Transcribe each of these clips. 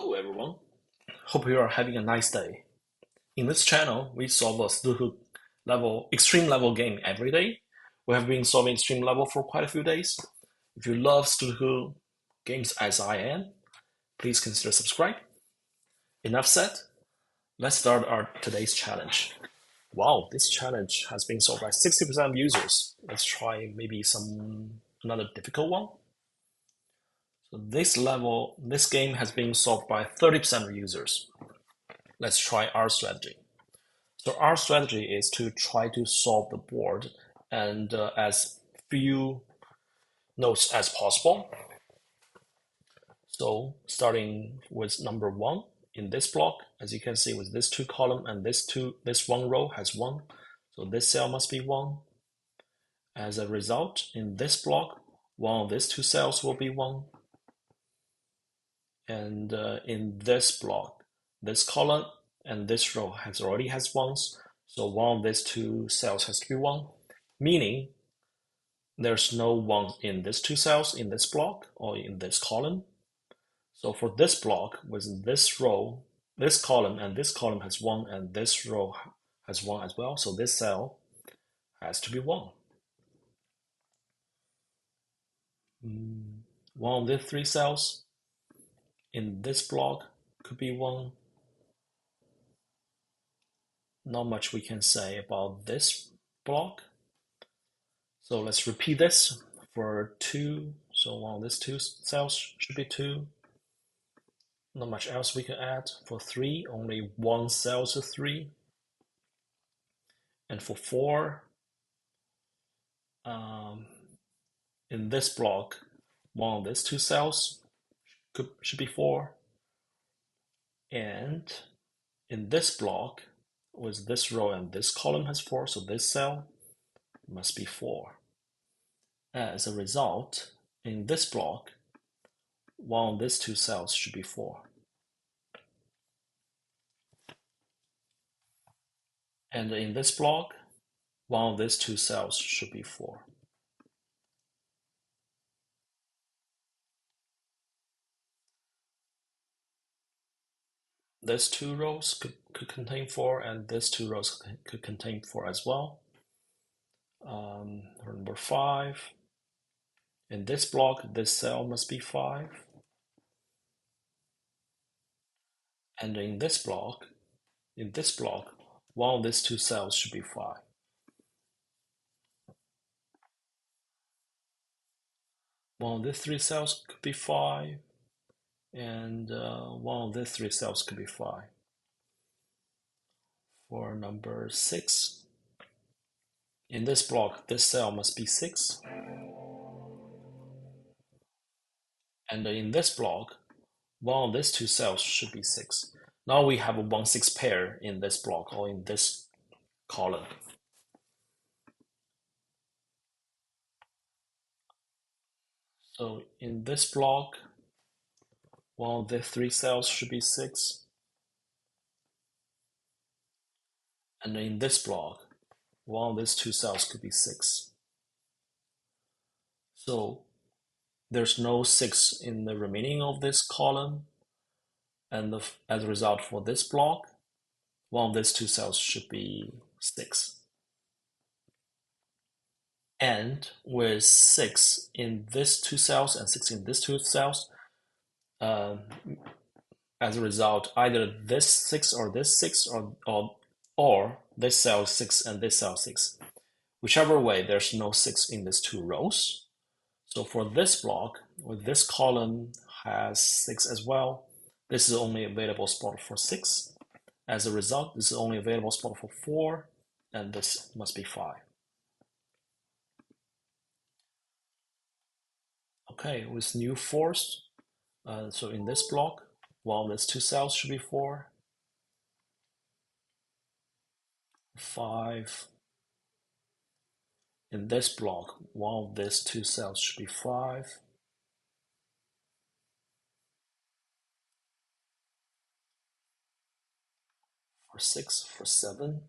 Hello everyone, hope you are having a nice day. In this channel, we solve a Sudoku extreme level game every day. We have been solving extreme level for quite a few days. If you love Sudoku games as I am, please consider subscribe. Enough said, let's start our today's challenge. Wow, this challenge has been solved by 60% of users. Let's try maybe another difficult one. So this game has been solved by 30% of users. Let's try our strategy. So our strategy is to try to solve the board and as few notes as possible. So starting with number 1 in this block, as you can see with this 2 column and this one row has 1. So this cell must be 1. As a result, in this block, one of these 2 cells will be 1. And in this block, this column and this row already has 1s. So one of these 2 cells has to be 1, meaning there's no 1 in these 2 cells in this block or in this column. So for this block, with this row, this column and this column has 1 and this row has 1 as well. So this cell has to be 1. One of the 3 cells in this block could be 1. Not much we can say about this block. So let's repeat this for 2. So one of these 2 cells should be 2. Not much else we can add. For 3, only 1 cell to 3. And for 4, in this block, one of these 2 cells should be 4. And in this block, with this row and this column has 4, so this cell must be 4. As a result, in this block, one of these 2 cells should be 4. And in this block, one of these 2 cells should be 4. These 2 rows could contain 4, and these 2 rows could contain 4 as well. Number 5. In this block, this cell must be 5. And in this block, one of these 2 cells should be 5. One of these 3 cells could be 5, and one of these 3 cells could be 5. For number 6, in this block, this cell must be 6. And in this block, one of these 2 cells should be 6. Now we have a 1-6 pair in this block or in this column. So in this block, one of the 3 cells should be 6. And in this block, one of these 2 cells could be 6. So there's no 6 in the remaining of this column. And as a result, for this block, one of these 2 cells should be 6. And with 6 in these 2 cells and 6 in these 2 cells, as a result, either this 6 or this 6 or this cell 6 and this cell 6. Whichever way, there's no 6 in these 2 rows. So for this block, with this column has 6 as well, this is only available spot for 6. As a result, this is only available spot for 4, and this must be 5. Okay, with new 4s, so in this block, one of these 2 cells should be 4. 5. In this block, one of these 2 cells should be 5. For 6, for 7.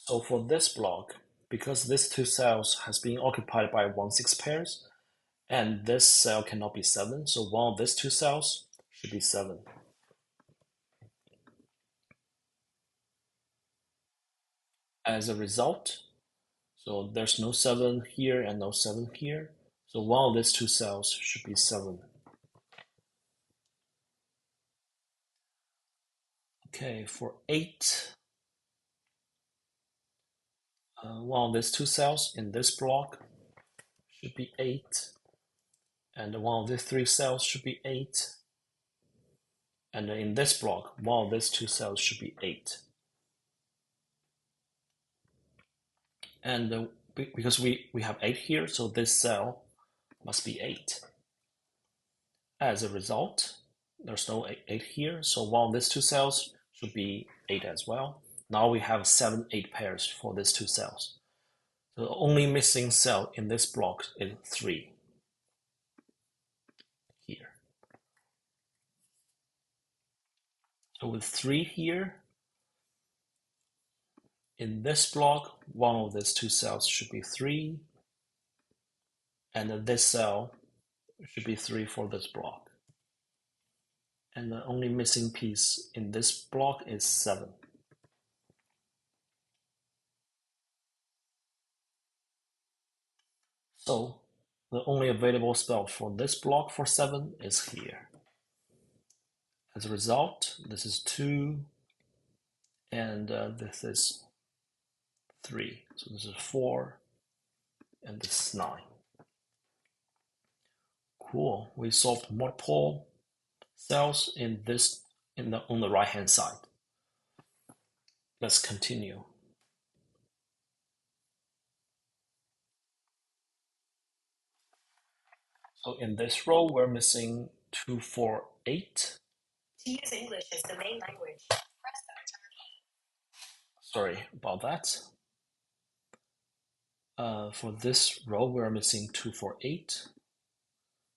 So for this block, because these two cells has been occupied by 1, 6 pairs, and this cell cannot be 7, so one of these two cells should be 7. As a result, so there's no 7 here and no 7 here, so one of these two cells should be 7. Okay, for 8, one of these two cells in this block should be 8, and one of these 3 cells should be 8, and in this block, one of these two cells should be 8. And because we have 8 here, so this cell must be 8. As a result, there's no 8 here, so one of these two cells should be 8 as well. Now we have 7, 8 pairs for these two cells. So the only missing cell in this block is 3 here. So with 3 here, in this block, one of these two cells should be 3, and this cell should be 3 for this block. And the only missing piece in this block is 7. So the only available spot for this block for 7 is here. As a result, this is 2, and this is 3. So this is 4, and this is 9. Cool. We solved multiple cells in this on the right hand side. Let's continue. So in this row, we're missing 2, 4, 8. To use English as the main language, press Sorry about that. For this row, we're missing 2, 4, 8.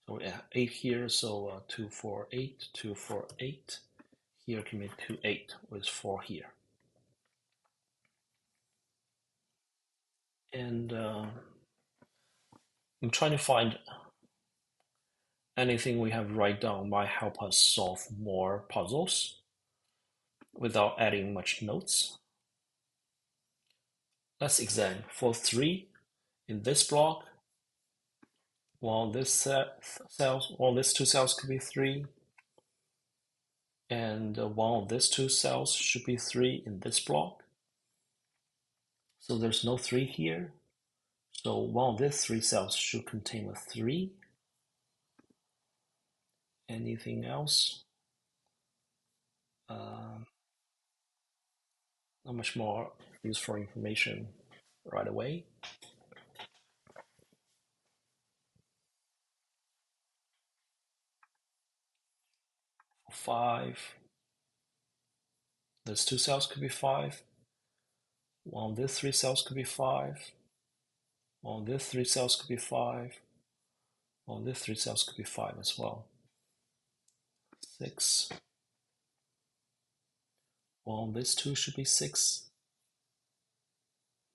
So we have 8 here, so 2, 4, 8, 2, 4, 8. Here can be 2, 8 with 4 here. And I'm trying to find anything we have write down might help us solve more puzzles without adding much notes. Let's examine. For 3, in this block, one of these two cells could be 3, and one of these two cells should be 3 in this block. So there's no 3 here. So one of these 3 cells should contain a 3. Anything else? Not much more useful information right away. 5. These two cells could be 5. One of these 3 cells could be 5. One of these 3 cells could be 5. One of these 3 cells could be 5 as well. 6. One of these 2 should be 6.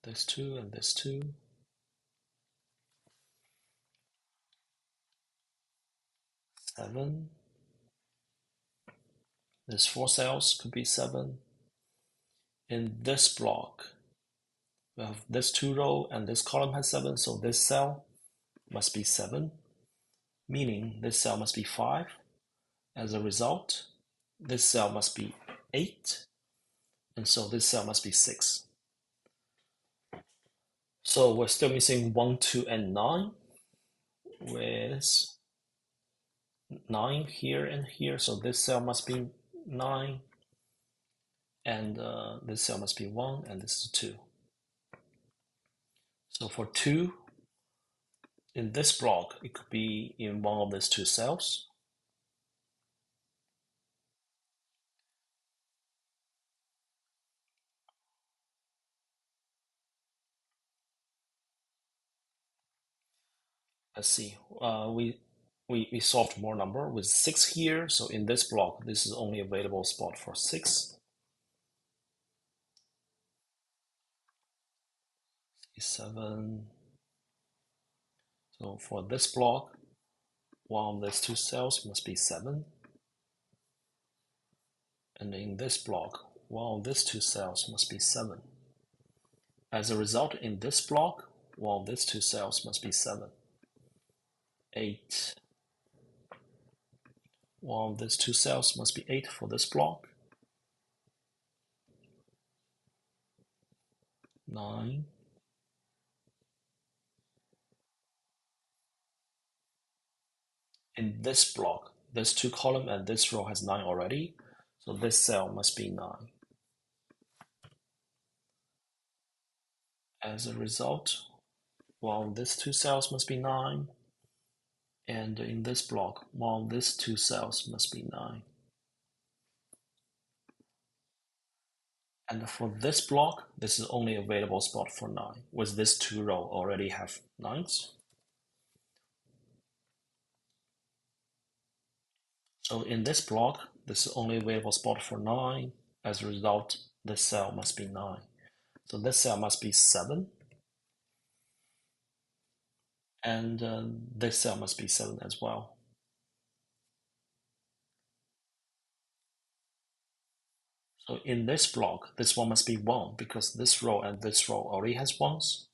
This 2 and this 2. 7. These 4 cells could be 7. In this block, we have this 2 row and this column has 7, so this cell must be 7, meaning this cell must be 5. As a result, this cell must be 8, and so this cell must be 6. So we're still missing 1, 2, and 9, with 9 here and here, so this cell must be 9, and this cell must be 1, and this is 2. So for 2, in this block, it could be in one of these 2 cells. Let's see, we solved more number with 6 here, so in this block, this is only available spot for 6. 7. So for this block, one of these two cells must be 7. And in this block, one of these two cells must be 7. As a result, in this block, one of these two cells must be 7. 8. One of these two cells must be 8 for this block. 9. In this block, this two column and this row has 9 already, so this cell must be 9. As a result, one of these two cells must be 9, and in this block, one of these two cells must be 9. And for this block, this is only available spot for 9, with this two row already have 9s. So in this block, this is only available spot for 9. As a result, this cell must be 9. So this cell must be 7. And this cell must be 7 as well. So in this block, this one must be 1 because this row and this row already has 1s.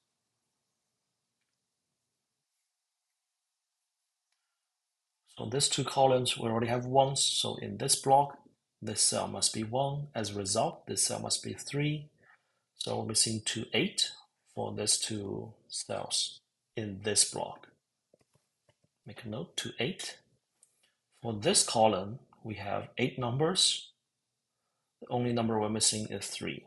So these two columns we already have 1s. So in this block, this cell must be 1. As a result, this cell must be 3. So we're missing 2, 8 for these two cells in this block. Make a note, 2, 8. For this column, we have 8 numbers. The only number we're missing is 3.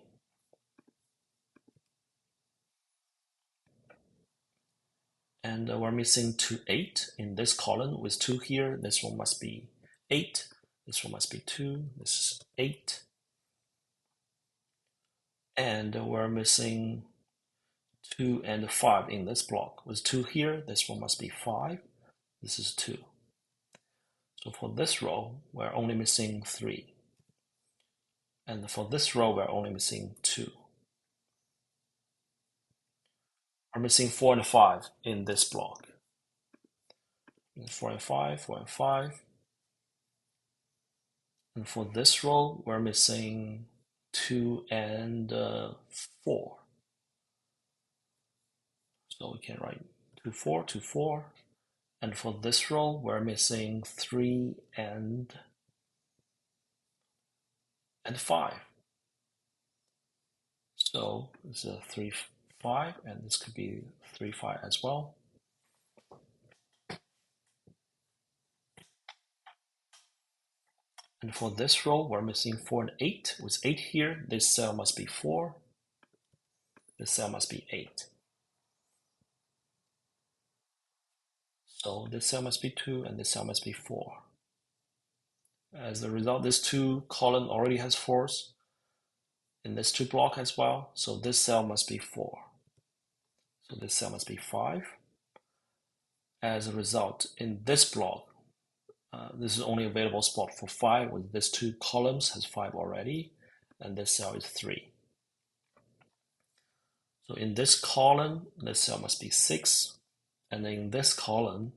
And we're missing 2, 8 in this column with 2 here. This one must be 8. This one must be 2. This is 8. And we're missing 2 and 5 in this block. With 2 here, this one must be 5. This is 2. So for this row, we're only missing 3. And for this row, we're only missing 2. We're missing 4 and 5 in this block. 4 and 5, 4 and 5. And for this row, we're missing 2 and 4. So we can write 2, 4, 2, 4. And for this row, we're missing 3 and 5. So this is a 3, 5, and this could be 3, 5 as well. And for this row, we're missing 4 and 8. With 8 here, this cell must be 4. This cell must be 8. So this cell must be 2, and this cell must be 4. As a result, this two column already has 4s. In this two block as well, so this cell must be 4. So this cell must be 5. As a result, in this block, this is only available spot for 5, with this two columns has 5 already, and this cell is 3. So in this column, this cell must be 6, and in this column,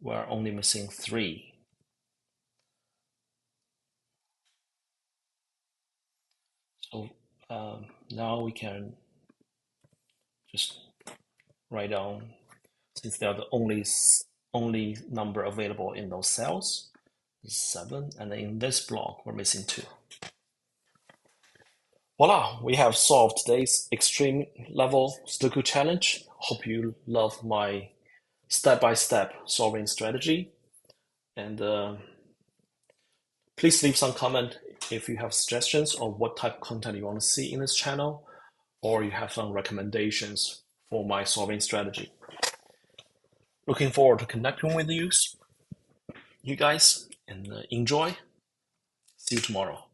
we're only missing 3. So now we can just write down, since they're the only number available in those cells, is 7, and in this block we're missing 2. Voila, we have solved today's extreme level Sudoku challenge. Hope you love my step-by-step solving strategy, and please leave some comment if you have suggestions on what type of content you want to see in this channel, or you have some recommendations for my solving strategy. Looking forward to connecting with you guys, and enjoy. See you tomorrow.